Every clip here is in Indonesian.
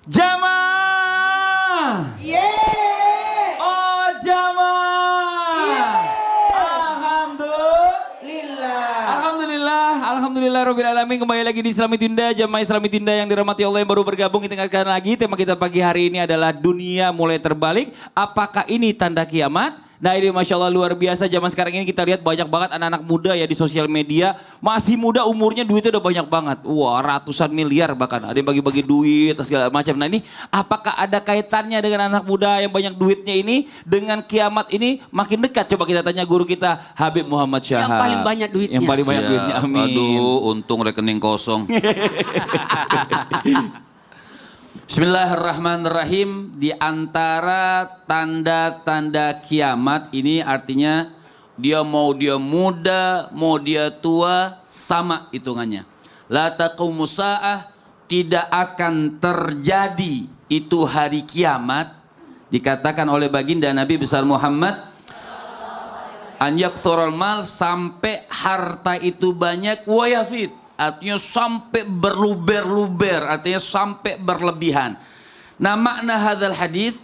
Jamaah. Yeay. Oh jamaah. Alhamdulillah Rabbil Alamin. Kembali lagi di Islami Tinda, jamaah Islami Tinda yang dirahmati Allah yang baru bergabung. Kita ingatkan lagi, tema kita pagi hari ini adalah dunia mulai terbalik. Apakah ini tanda kiamat? Nah ini Masya Allah luar biasa, zaman sekarang ini kita lihat banyak banget anak-anak muda ya di sosial media. Masih muda umurnya duitnya udah banyak banget. Wah ratusan miliar bahkan, ada yang bagi-bagi duit segala macam. Nah ini apakah ada kaitannya dengan anak muda yang banyak duitnya ini dengan kiamat ini makin dekat? Coba kita tanya guru kita Habib Muhammad Syahab. Yang paling banyak duitnya. Yang paling banyak duitnya, amin. Aduh, untung rekening kosong. Bismillahirrahmanirrahim. Di antara tanda-tanda kiamat ini artinya dia muda, mau dia tua, sama hitungannya. La taqumus sa'ah, tidak akan terjadi itu hari kiamat. Dikatakan oleh baginda Nabi besar Muhammad, an yakthurul mal, sampai harta itu banyak, wa yafid, artinya sampai berluber-luber, artinya sampai berlebihan. Nah makna hadzal hadis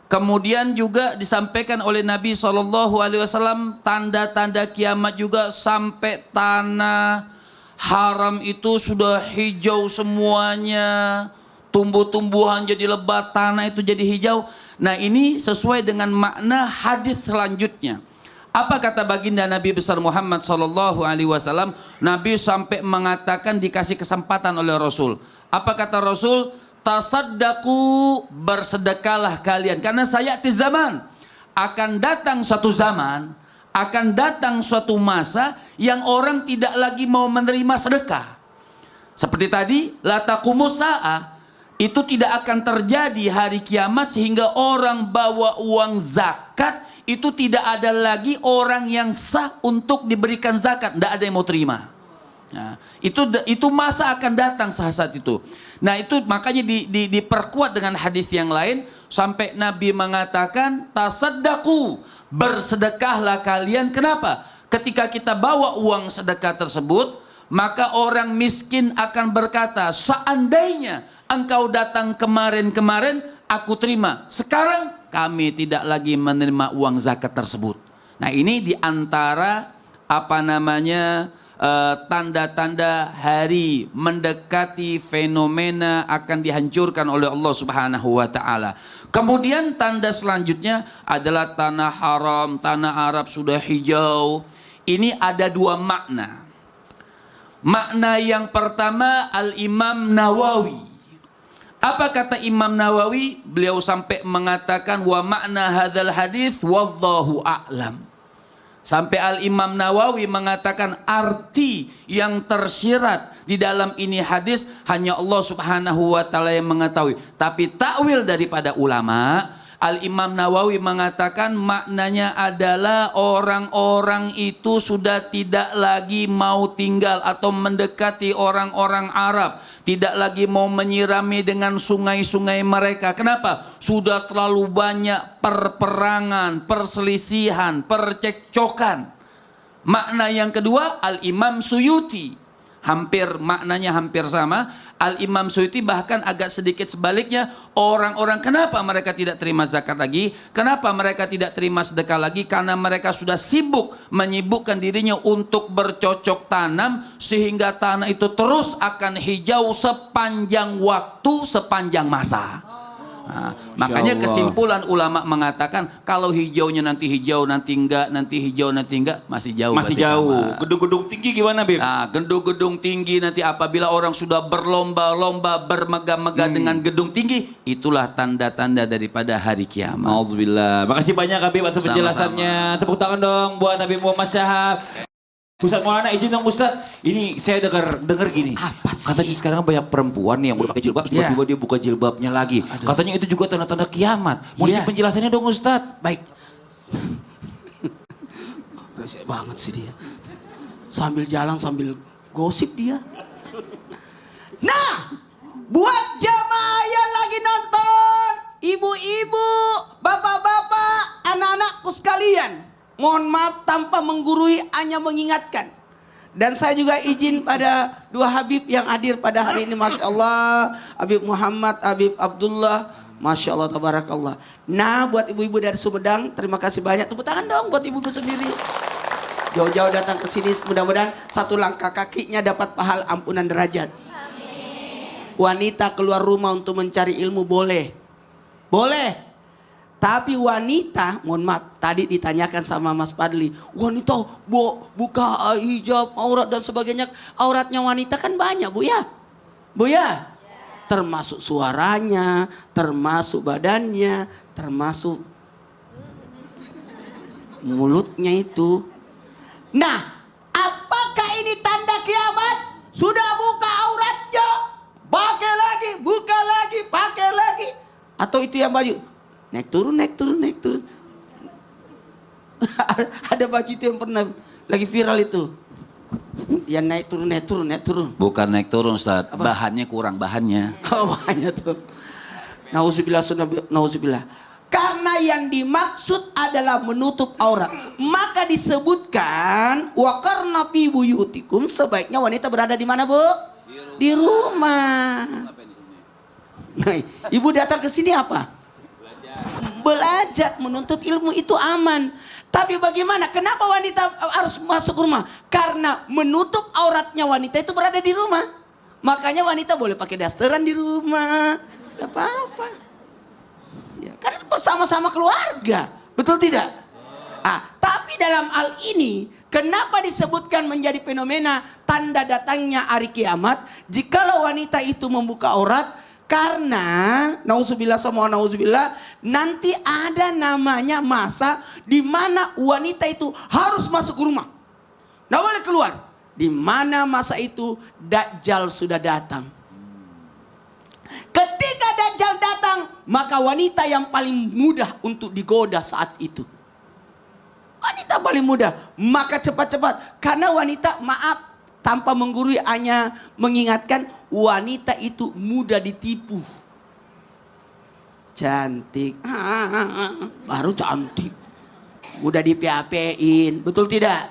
kemudian juga disampaikan oleh Nabi SAW, tanda-tanda kiamat juga sampai tanah haram itu sudah hijau semuanya, tumbuh-tumbuhan jadi lebat, tanah itu jadi hijau. Nah ini sesuai dengan makna hadis selanjutnya. Apa kata baginda Nabi besar Muhammad SAW? Nabi sampai mengatakan, dikasih kesempatan oleh Rasul. Apa kata Rasul? Tasaddaqu, bersedekahlah kalian. Karena sayati zaman, akan datang suatu zaman, akan datang suatu masa yang orang tidak lagi mau menerima sedekah. Seperti tadi, la taqumus sa'ah, itu tidak akan terjadi hari kiamat sehingga orang bawa uang zakat itu tidak ada lagi orang yang sah untuk diberikan zakat, tidak ada yang mau terima. Nah, itu masa akan datang saat itu. Nah itu makanya diperkuat dengan hadis yang lain sampai Nabi mengatakan tasaddaqu, bersedekahlah kalian. Kenapa? Ketika kita bawa uang sedekah tersebut, maka orang miskin akan berkata, seandainya engkau datang kemarin-kemarin, aku terima. Sekarang kami tidak lagi menerima uang zakat tersebut. Nah ini diantara tanda-tanda hari mendekati fenomena akan dihancurkan oleh Allah Subhanahu wa taala. Kemudian tanda selanjutnya adalah tanah haram, tanah Arab sudah hijau. Ini ada dua makna. Makna yang pertama Al-Imam Nawawi. Apa kata Imam Nawawi? Beliau sampai mengatakan wa makna hadzal hadis wallahu a'lam. Sampai Al-Imam Nawawi mengatakan arti yang tersirat di dalam ini hadis hanya Allah Subhanahu wa taala yang mengetahui. Tapi takwil daripada ulama, Al-Imam Nawawi mengatakan maknanya adalah orang-orang itu sudah tidak lagi mau tinggal atau mendekati orang-orang Arab. Tidak lagi mau menyirami dengan sungai-sungai mereka. Kenapa? Sudah terlalu banyak perperangan, perselisihan, percekcokan. Makna yang kedua, Al-Imam Suyuti. Maknanya hampir sama. Al-Imam Suyuti bahkan agak sedikit sebaliknya. Orang-orang kenapa mereka tidak terima zakat lagi? Kenapa mereka tidak terima sedekah lagi? Karena mereka sudah menyibukkan dirinya untuk bercocok tanam, sehingga tanah itu terus akan hijau sepanjang waktu, sepanjang masa. Nah, makanya kesimpulan ulama mengatakan kalau hijaunya nanti hijau, nanti enggak, nanti hijau, nanti enggak, masih jauh. Masih jauh. Gedung-gedung tinggi gimana, Bib? Nah, gedung-gedung tinggi nanti apabila orang sudah berlomba-lomba bermegah-megah dengan gedung tinggi, itulah tanda-tanda daripada hari kiamat. Alhamdulillah. Makasih banyak Habib atas penjelasannya. Tepuk tangan dong buat Habib Muhammad Syahab. Ustaz Maulana izin dong Ustaz, ini saya dengar gini. Apa sih? Katanya sekarang banyak perempuan nih yang udah pakai jilbab, tiba-tiba dia buka jilbabnya lagi. Aduh. Katanya itu juga tanda-tanda kiamat. Mau isi penjelasannya dong Ustaz. Baik. Resek banget sih dia. Sambil jalan sambil gosip dia. Nah, buat jamaah yang lagi nonton, ibu-ibu, bapak-bapak, anak-anakku sekalian, mohon maaf tanpa menggurui, hanya mengingatkan. Dan saya juga izin pada dua Habib yang hadir pada hari ini, Masya Allah. Habib Muhammad, Habib Abdullah, Masya Allah, tabarakallah. Nah, buat ibu-ibu dari Sumedang, terima kasih banyak. Tepuk tangan dong buat ibu-ibu sendiri. Jauh-jauh datang ke sini, mudah-mudahan satu langkah kakinya dapat pahala ampunan derajat. Amin. Wanita keluar rumah untuk mencari ilmu boleh. Boleh. Tapi wanita, mohon maaf, tadi ditanyakan sama Mas Fadli, wanita buka hijab, aurat dan sebagainya. Auratnya wanita kan banyak, Bu ya? Bu ya? Termasuk suaranya, termasuk badannya, termasuk mulutnya itu. Nah, apakah ini tanda kiamat? Sudah buka auratnya, pakai lagi, buka lagi, pakai lagi. Atau itu yang baju naik turun, naik turun, naik turun. Ada baju itu yang pernah lagi viral itu. Yang naik turun, naik turun, naik turun. Bukan naik turun, Ustaz. Bahannya kurang, bahannya. Oh, bahannya tuh. Nauzubillah, nauzubillah. Karena yang dimaksud adalah menutup aurat. Maka disebutkan waqarna fi buyutikum, sebaiknya wanita berada di mana, Bu? Di rumah. Nah, ibu datang ke sini apa? Belajar, menuntut ilmu itu aman. Tapi bagaimana? Kenapa wanita harus masuk rumah? Karena menutup auratnya wanita itu berada di rumah. Makanya wanita boleh pakai dasteran di rumah. Tidak apa-apa. Ya, kan bersama-sama keluarga. Betul tidak? Tapi dalam hal ini, kenapa disebutkan menjadi fenomena tanda datangnya hari kiamat? Jikalau wanita itu membuka aurat, karena nauzubillah sama nauzubillah, nanti ada namanya masa di mana wanita itu harus masuk ke rumah. Nggak boleh keluar. Di mana masa itu Dajjal sudah datang. Ketika Dajjal datang, maka wanita yang paling mudah untuk digoda saat itu. Wanita paling mudah, maka cepat-cepat. Karena wanita, maaf, tanpa menggurui, hanya mengingatkan, wanita itu mudah ditipu. Cantik, baru cantik. Mudah di-PHP-in, betul tidak?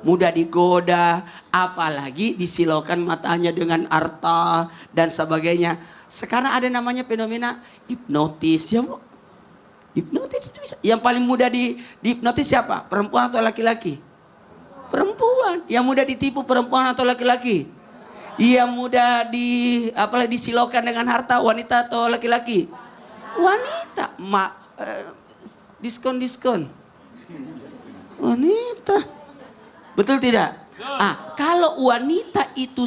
Mudah digoda, apalagi disilaukan matanya dengan harta dan sebagainya. Sekarang ada namanya fenomena hipnotis, ya Bu? Hipnotis itu bisa. Yang paling mudah dihipnotis siapa? Perempuan atau laki-laki? Perempuan. Yang mudah ditipu perempuan atau laki-laki? Yang mudah disilaukan dengan harta, wanita atau laki-laki? Wanita. Diskon. Wanita. Betul tidak? Kalau wanita itu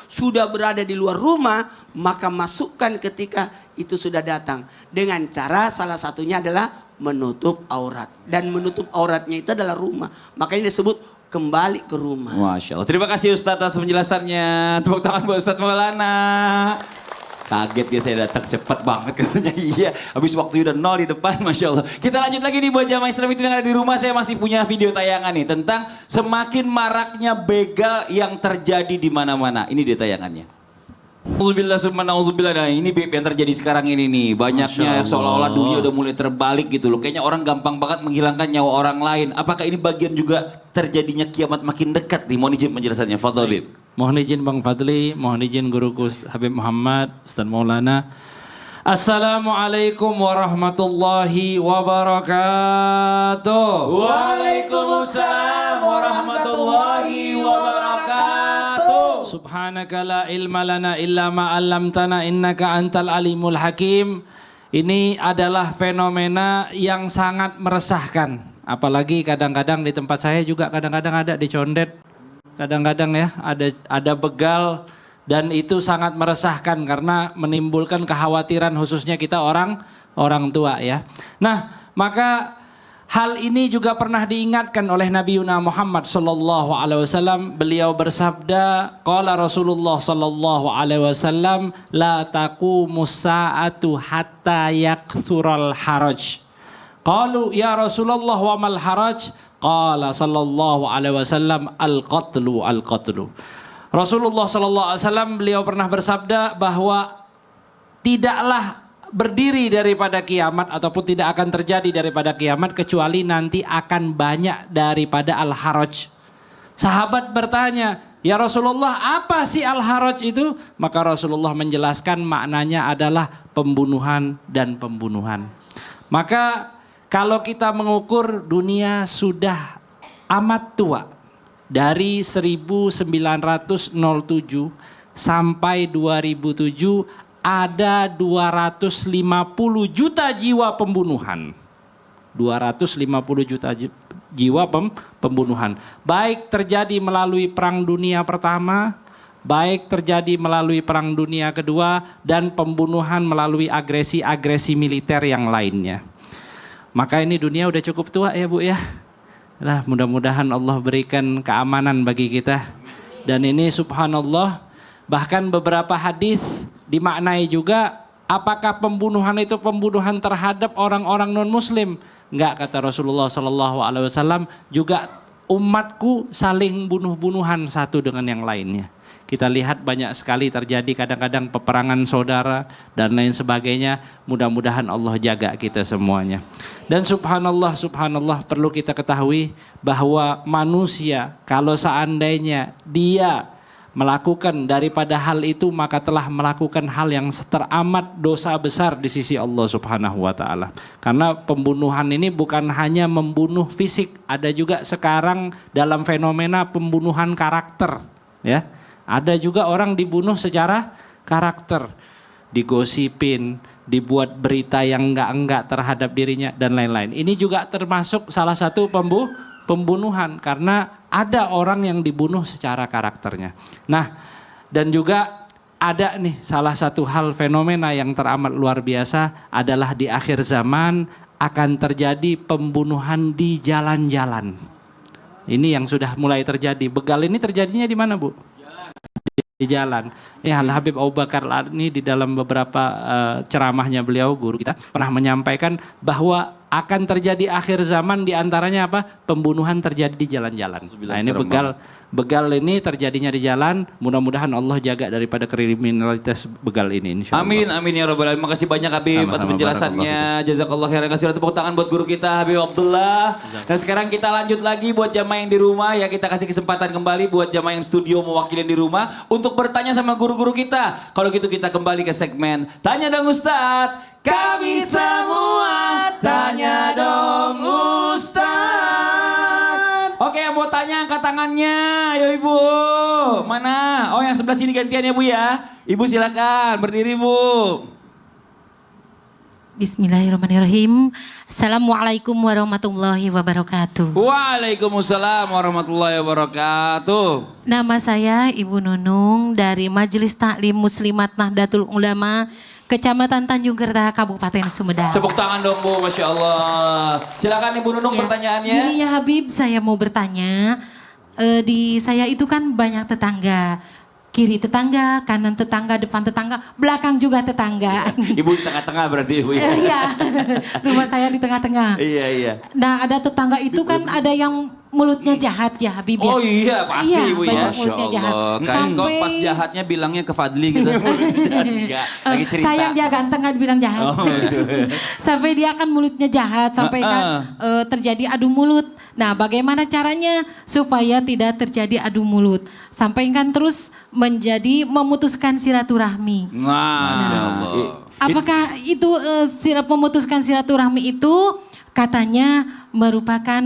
sudah berada di luar rumah, maka masukkan ketika itu sudah datang. Dengan cara salah satunya adalah menutup aurat. Dan menutup auratnya itu adalah rumah. Makanya disebut kembali ke rumah. Masya Allah. Terima kasih Ustadz atas penjelasannya. Tepuk tangan buat Ustadz Maulana. Kaget dia, saya datang cepat banget katanya. Iya, habis waktu udah 0 di depan, Masya Allah. Kita lanjut lagi nih buat jamaah Islam itu yang ada di rumah. Saya masih punya video tayangan nih tentang semakin maraknya begal yang terjadi di mana-mana. Ini dia tayangannya. Auzubillah summa nauzubillah. Nah, ini Beb yang terjadi sekarang ini nih. Banyaknya seolah-olah dunia udah mulai terbalik gitu loh. Kayaknya orang gampang banget menghilangkan nyawa orang lain. Apakah ini bagian juga terjadinya kiamat makin dekat nih? Mohon izin penjelasannya. Fadhol Beb. Mohon izin Bang Fadli, mohon izin guruku Habib Muhammad, Ustaz Maulana. Assalamualaikum warahmatullahi wabarakatuh. Waalaikumsalam warahmatullahi wabarakatuh. Subhanaka la ilma lana illa ma 'allamtana innaka antal alimul hakim. Ini adalah fenomena yang sangat meresahkan. Apalagi kadang-kadang di tempat saya juga kadang-kadang ada dicondet. Kadang-kadang ya ada begal dan itu sangat meresahkan karena menimbulkan kekhawatiran khususnya kita orang tua ya. Nah, maka hal ini juga pernah diingatkan oleh Nabi Muhammad sallallahu alaihi wasallam. Beliau bersabda, qala Rasulullah sallallahu alaihi wasallam, la taqumus sa'atu hatta yakthural haraj. Qalu ya Rasulullah wa mal haraj? Qala sallallahu alaihi wasallam al-qatlu. Rasulullah sallallahu alaihi wasallam beliau pernah bersabda bahwa tidaklah berdiri daripada kiamat ataupun tidak akan terjadi daripada kiamat kecuali nanti akan banyak daripada al-haraj. Sahabat bertanya, "Ya Rasulullah, apa sih al-haraj itu?" Maka Rasulullah menjelaskan maknanya adalah pembunuhan dan pembunuhan. Maka kalau kita mengukur dunia sudah amat tua. Dari 1907 sampai 2007 ada 250 juta jiwa pembunuhan. 250 juta jiwa pembunuhan. Baik terjadi melalui Perang Dunia Pertama, baik terjadi melalui Perang Dunia Kedua, dan pembunuhan melalui agresi-agresi militer yang lainnya. Maka ini dunia udah cukup tua ya Bu ya. Nah, mudah-mudahan Allah berikan keamanan bagi kita. Dan ini subhanallah, bahkan beberapa hadis dimaknai juga, apakah pembunuhan itu pembunuhan terhadap orang-orang non-muslim? Enggak, kata Rasulullah SAW, juga umatku saling bunuh-bunuhan satu dengan yang lainnya. Kita lihat banyak sekali terjadi kadang-kadang peperangan saudara dan lain sebagainya. Mudah-mudahan Allah jaga kita semuanya. Dan subhanallah, subhanallah, perlu kita ketahui bahwa manusia kalau seandainya dia melakukan daripada hal itu, maka telah melakukan hal yang teramat dosa besar di sisi Allah Subhanahu wa taala. Karena pembunuhan ini bukan hanya membunuh fisik, ada juga sekarang dalam fenomena pembunuhan karakter, ya. Ada juga orang dibunuh secara karakter, digosipin, dibuat berita yang enggak-enggak terhadap dirinya dan lain-lain. Ini juga termasuk salah satu pembunuhan karena ada orang yang dibunuh secara karakternya. Nah, dan juga ada nih salah satu hal fenomena yang teramat luar biasa adalah di akhir zaman akan terjadi pembunuhan di jalan-jalan. Ini yang sudah mulai terjadi. Begal ini terjadinya di mana, Bu? Di jalan. Ya, Al-Habib Abu Bakar Al-Adni di dalam beberapa ceramahnya beliau, guru kita, pernah menyampaikan bahwa akan terjadi akhir zaman, di antaranya apa? Pembunuhan terjadi di jalan-jalan. Nah, ini begal ini terjadinya di jalan. Mudah-mudahan Allah jaga daripada kriminalitas begal ini, insyaallah. Amin, amin ya rabbal alamin. Makasih banyak Habib atas penjelasannya. Jazakallah khairan. Kasih tepuk tangan buat guru kita Habib Abdullah. Dan sekarang kita lanjut lagi buat jamaah yang di rumah ya, kita kasih kesempatan kembali buat jamaah yang studio mewakili di rumah untuk bertanya sama guru-guru kita. Kalau gitu kita kembali ke segmen Tanya Dong Ustadz. Kami semua tanya dong Ustaz. Oke, yang mau tanya angkat tangannya. Ayo Ibu. Mana? Oh, yang sebelah sini gantian ya Bu ya. Ibu silakan berdiri Bu. Bismillahirrahmanirrahim. Assalamualaikum warahmatullahi wabarakatuh. Waalaikumsalam warahmatullahi wabarakatuh. Nama saya Ibu Nunung dari Majelis Taklim Muslimat Nahdlatul Ulama, Kecamatan Tanjung Gerta, Kabupaten Sumedang. Tepuk tangan dong Bu, Masya Allah. Silakan Ibu Nunung Ya, pertanyaannya. Gini ya Habib, saya mau bertanya. Di saya itu kan banyak tetangga. Kiri tetangga, kanan tetangga, depan tetangga, belakang juga tetangga. Ibu di tengah-tengah berarti Ibu ya. Iya, rumah saya di tengah-tengah. Iya, iya. Nah, ada tetangga itu kan ada yang mulutnya jahat ya Habib ya. Oh iya, pasti Iya, Ibu ya. banyak mulutnya jahat. Kayak kok pas jahatnya bilangnya ke Fadli gitu. Enggak, lagi cerita. Sayang dia ganteng kan dibilang jahat. Oh, Sampai dia kan mulutnya jahat, sampai kan terjadi adu mulut. Nah, bagaimana caranya supaya tidak terjadi adu mulut? Sampai kan terus menjadi memutuskan silaturahmi. Masya Allah. Apakah itu memutuskan silaturahmi itu katanya merupakan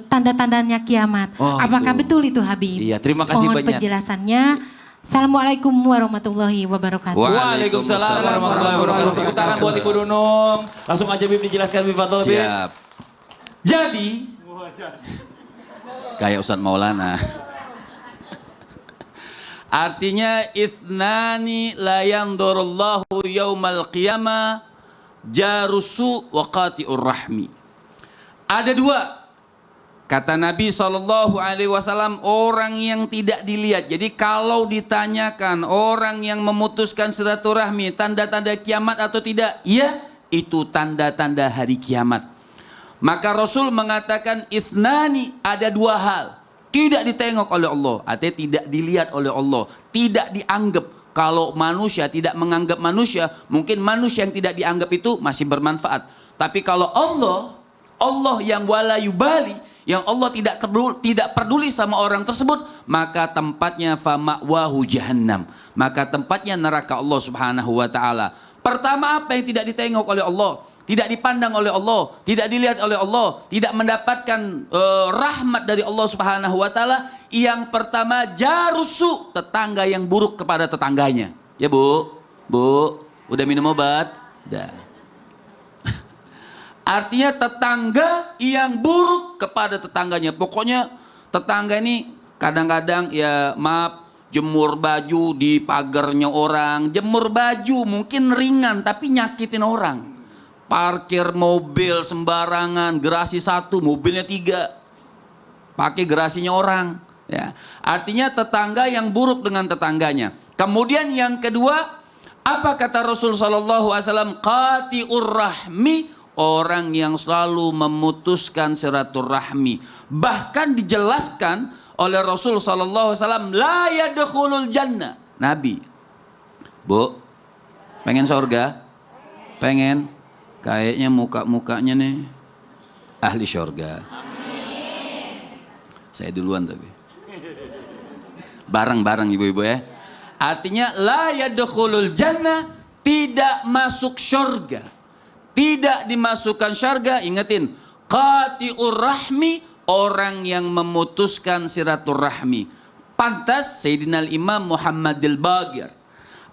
tanda-tandanya kiamat? Oh, Apakah itu. betul itu Habib? Iya, terima kasih Mohon banyak. penjelasannya. Assalamualaikum warahmatullahi wabarakatuh. Waalaikumsalam warahmatullahi wabarakatuh. Tepuk tangan buat Ibu Nunung. Langsung aja Bib dijelaskan Bib Fadl Bib. Siap. Jadi, Kayak Ustadz Maulana. Artinya ithnani la yanzurullahu yaumal qiyamah jarusu wa qati'ur rahmi. Ada dua. Kata Nabi SAW, orang yang tidak dilihat. Jadi kalau ditanyakan orang yang memutuskan silaturahmi, tanda-tanda kiamat atau tidak? Iya, itu tanda-tanda hari kiamat. Maka Rasul mengatakan ithnani, ada dua hal. Tidak ditengok oleh Allah, artinya tidak dilihat oleh Allah. Tidak dianggap. Kalau manusia tidak menganggap manusia, mungkin manusia yang tidak dianggap itu masih bermanfaat. Tapi kalau Allah yang wala yubali, yang Allah tidak peduli sama orang tersebut, maka tempatnya fama'wahu jahannam. Maka tempatnya neraka Allah Subhanahu wa taala. Pertama, apa yang tidak ditengok oleh Allah, tidak dipandang oleh Allah, tidak dilihat oleh Allah, tidak mendapatkan rahmat dari Allah Subhanahu wa taala. Yang pertama, jarusu, tetangga yang buruk kepada tetangganya. Ya Bu, udah minum obat? Udah. Artinya tetangga yang buruk kepada tetangganya. Pokoknya tetangga ini kadang-kadang ya maaf, jemur baju di pagarnya orang. Jemur baju mungkin ringan tapi nyakitin orang. Parkir mobil sembarangan, gerasi 1, mobilnya 3. Pakai gerasinya orang. Ya. Artinya tetangga yang buruk dengan tetangganya. Kemudian yang kedua, apa kata Rasul sallallahu alaihi wasallam? Qati'ur rahmi, orang yang selalu memutuskan silaturahmi. Bahkan dijelaskan oleh Rasul sallallahu alaihi wasallam, la yadkhulul jannah. Nabi. Bu, pengen surga? Pengen? Kayaknya muka-mukanya nih ahli surga. Saya duluan tapi. Bareng-bareng ibu-ibu ya. Artinya la yadkhulul jannah, tidak masuk surga. Tidak dimasukkan syarga, ingetin, qati'ur rahmi, orang yang memutuskan silaturahmi. Pantas Sayyidina Imam Muhammadil Baqir,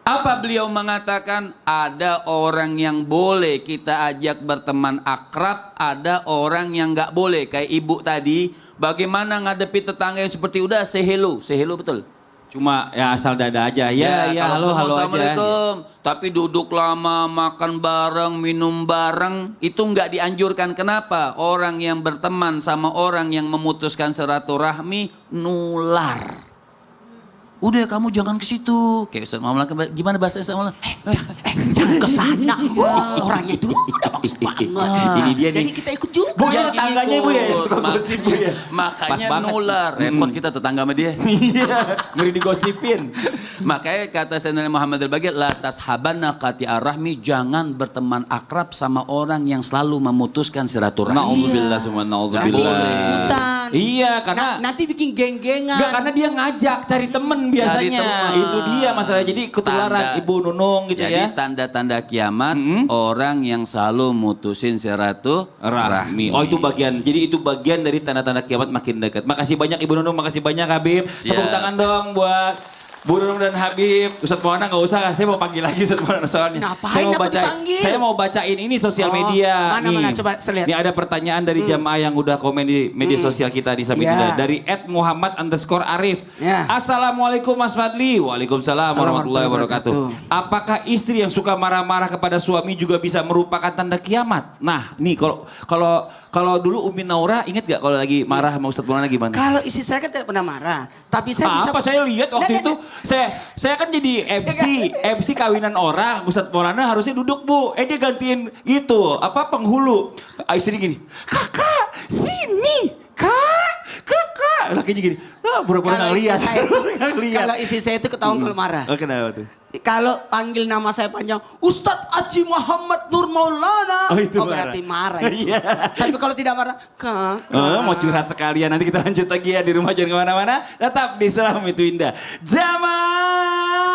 apa beliau mengatakan? Ada orang yang boleh kita ajak berteman akrab, ada orang yang nggak boleh. Kayak ibu tadi, bagaimana ngadepi tetangga yang seperti udah say hello betul? Cuma ya asal dada aja. Ya halo aja. Assalamualaikum. Tapi duduk lama, makan bareng, minum bareng, itu nggak dianjurkan. Kenapa? Orang yang berteman sama orang yang memutuskan silaturahmi nular. Udah kamu jangan ke situ. Kayak Ustaz Maulana, gimana bahasa Ustaz Maulana? Jangan ke sana. Orangnya itu udah bagus banget. Ini dia nih. Jadi kita ikut juga. Bu ya tangganya Bu ya. Makanya nular. Repot kita tetangga sama dia. Iya, ngeri digosipin. Makanya kata Sayyidina Muhammad al-Baqir, la tashabanna qati'ar rahmi, jangan berteman akrab sama orang yang selalu memutuskan silaturahmi. Nauzubillah summa nauzubillah. Iya, karena nanti bikin geng-gengan. enggak, karena dia ngajak cari temen biasanya. temen. Itu dia masalah. Jadi ketularan Ibu Nunung gitu jadi, ya. tanda-tanda kiamat, orang yang selalu mutusin silaturahmi. Oh itu bagian. Jadi itu bagian dari tanda-tanda kiamat makin dekat. Makasih banyak Ibu Nunung, makasih banyak Habib. Tepuk tangan dong buat Bu Nunung dan Habib. Ustadz Maulana nggak usah, saya mau panggil lagi Ustadz Maulana soalnya. Ngapain aku dipanggil? Saya mau bacain ini sosial media. Mana coba saya lihat. Ini ada pertanyaan dari jamaah yang udah komen di media sosial kita di Samitinda. Dari @Muhammad_Arif. Ya. Assalamualaikum Mas Fadli. Waalaikumsalam warahmatullahi wabarakatuh. Apakah istri yang suka marah-marah kepada suami juga bisa merupakan tanda kiamat? Nah, nih kalau dulu Umi Naura inget gak kalau lagi marah sama Ustadz Maulana gimana? Kalau istri saya kan tidak pernah marah, tapi saya bisa. Apa saya lihat waktu itu saya kan jadi MC kawinan orang, Ustadz Maulana harusnya duduk Bu, dia gantiin gitu, penghulu. Istri gini, kakak sini, kakak, lakinya gini, pura-pura nggak lihat. Kalau istri saya itu ketahuan kalau marah. Oh, kenapa tuh? Kalau panggil nama saya panjang, Ustadz Haji Muhammad Nur Maulana. Oh, itu berarti marah itu. Iya. Tapi kalau tidak marah, kakak. Mau curhat sekalian, nanti kita lanjut lagi ya di rumah, jangan kemana-mana. Tetap di Sulam itu Indah. Jamaah